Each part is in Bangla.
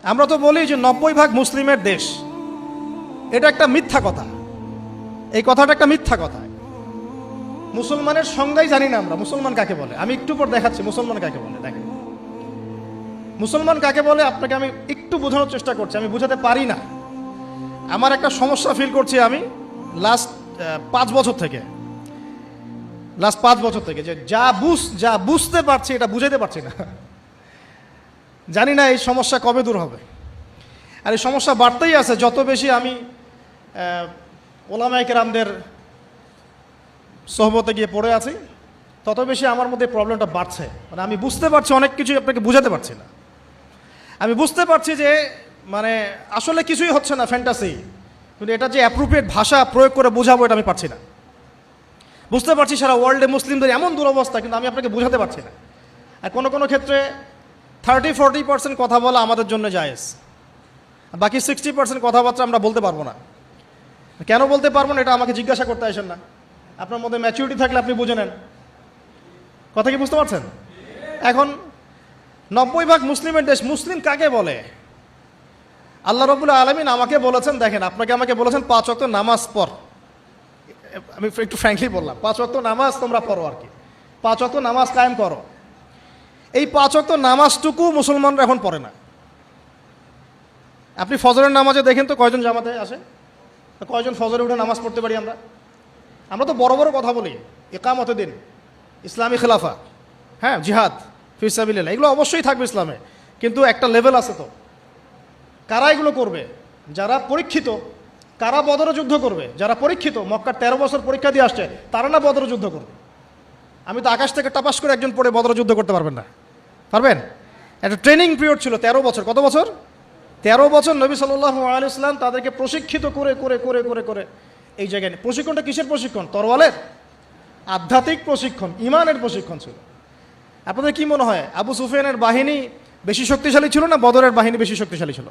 আমরা তো বলি যে 90% মুসলিমের দেশ, এটা একটা মিথ্যা কথা। এই কথাটা একটা মিথ্যা কথা। মুসলমানের সংজ্ঞাই জানি না আমরা, মুসলমান কাকে বলে। আমি একটু পর দেখাচ্ছি মুসলমান কাকে বলে। দেখেন মুসলমান কাকে বলে, আপনাকে আমি একটু বোঝানোর চেষ্টা করছি। আমি বোঝাতে পারি না, আমার একটা সমস্যা ফিল করছি আমি লাস্ট 5 বছর থেকে, যে যা বুঝতে পারছি এটা বুঝাতে পারছি না। জানি না এই সমস্যা কবে দূর হবে। আর এই সমস্যা বাড়তেই আছে, যত বেশি আমি ওলামায়ে কেরামদের সোহবতে গিয়ে পড়ে আছি, তত বেশি আমার মধ্যে প্রবলেমটা বাড়ছে। মানে আমি বুঝতে পারছি অনেক কিছুই, আপনাকে বুঝাতে পারছি না। আমি বুঝতে পারছি যে মানে আসলে কিছুই হচ্ছে না, ফ্যান্টাসি, কিন্তু এটা যে অ্যাপ্রোপ্রিয়েট ভাষা প্রয়োগ করে বোঝাবো এটা আমি পারছি না। বুঝতে পারছি সারা ওয়ার্ল্ডে মুসলিমদের এমন দুরবস্থা, কিন্তু আমি আপনাকে বোঝাতে পারছি না। আর কোনো কোনো ক্ষেত্রে 30-40% কথা বলা আমাদের জন্য জায়েজ, বাকি 60% কথাবার্তা আমরা বলতে পারবো না। কেন বলতে পারবো না এটা আমাকে জিজ্ঞাসা করতে আসেন না। আপনার মধ্যে ম্যাচুরিটি থাকলে আপনি বুঝে নেন। কথা কি বুঝতে পারছেন? এখন 90% মুসলিমের দেশ, মুসলিম কাকে বলে? আল্লাহ রাব্বুল আলামিন আমাকে বলেছেন, দেখেন আমাকে বলেছেন 5 ওয়াক্ত নামাজ পড়। আমি একটু ফ্র্যাঙ্কলি বললাম, 5 ওয়াক্ত নামাজ তোমরা পড়ো আর কি, 5 ওয়াক্ত নামাজ কায়েম করো। এই 5 ওয়াক্ত নামাজটুকু মুসলমানরা এখন পড়ে না। আপনি ফজরের নামাজে দেখেন তো কয়জন জামাতে আসে, কয়জন ফজরে উঠে নামাজ পড়তে পারি আমরা তো বড় বড় কথা বলি, ইকামতে দিন, ইসলামী খেলাফা, হ্যাঁ, জিহাদ ফি সাবিলিল্লাহ, এগুলো অবশ্যই থাকবে ইসলামে, কিন্তু একটা লেভেল আছে তো। কারা এগুলো করবে? যারা পরীক্ষিত। কারা বদরে যুদ্ধ করবে? যারা পরীক্ষিত, মক্কার 13 বছর পরীক্ষা দিয়ে আসছে, তারা না বদরে যুদ্ধ করবে? আমি তো আকাশ থেকে টাপাস করে একজন পড়ে বদরে যুদ্ধ করতে পারবেন না, পারবেন? একটা ট্রেনিং পিরিয়ড ছিল 13 বছর। কত বছর? 13 বছর নবী সাল্লাল্লাহু আলাইহি ওয়াসাল্লাম তাদেরকে প্রশিক্ষিত করে করে করে করে করে এই জায়গায়। প্রশিক্ষণটা কিসের প্রশিক্ষণ? তরওয়ালের, আধ্যাত্মিক প্রশিক্ষণ, ইমানের প্রশিক্ষণ ছিল। আপনাদের কি মনে হয় আবু সুফিয়ানের বাহিনী বেশি শক্তিশালী ছিল না বদরের বাহিনী বেশি শক্তিশালী ছিল?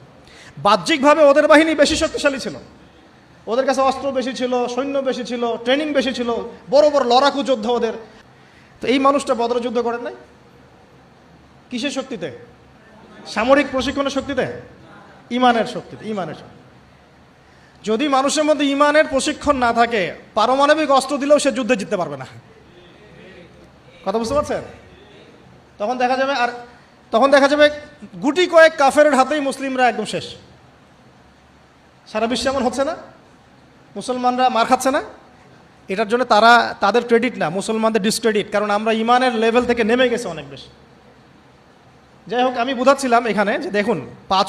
বাহ্যিকভাবে ওদের বাহিনী বেশি শক্তিশালী ছিল, ওদের কাছে অস্ত্র বেশি ছিল, সৈন্য বেশি ছিল, ট্রেনিং বেশি ছিল, বড় বড় লড়াকু যোদ্ধা ওদের। তো এই মানুষটা বদর যুদ্ধ করেন নাই কিসের শক্তিতে? সামরিক প্রশিক্ষণের শক্তিতে? ইমানের শক্তিতে। যদি মানুষের মধ্যে ইমানের প্রশিক্ষণ না থাকে, পারমাণবিক অস্ত্র দিলেও সে যুদ্ধে জিততে পারবে না। কথা বুঝতে পারছেন? তখন দেখা যাবে গুটি কয়েক কাফেরের হাতেই মুসলিমরা একদম শেষ। সারা বিশ্বে এমন হচ্ছে না? মুসলমানরা মার খাচ্ছে না? এটার জন্য তাদের ক্রেডিট না, মুসলমানদের ডিসক্রেডিট, কারণ আমরা ইমানের লেভেল থেকে নেমে গেছে অনেক বেশি। যাই হোক, আমি বুঝাচ্ছিলাম এখানে যে দেখুন 5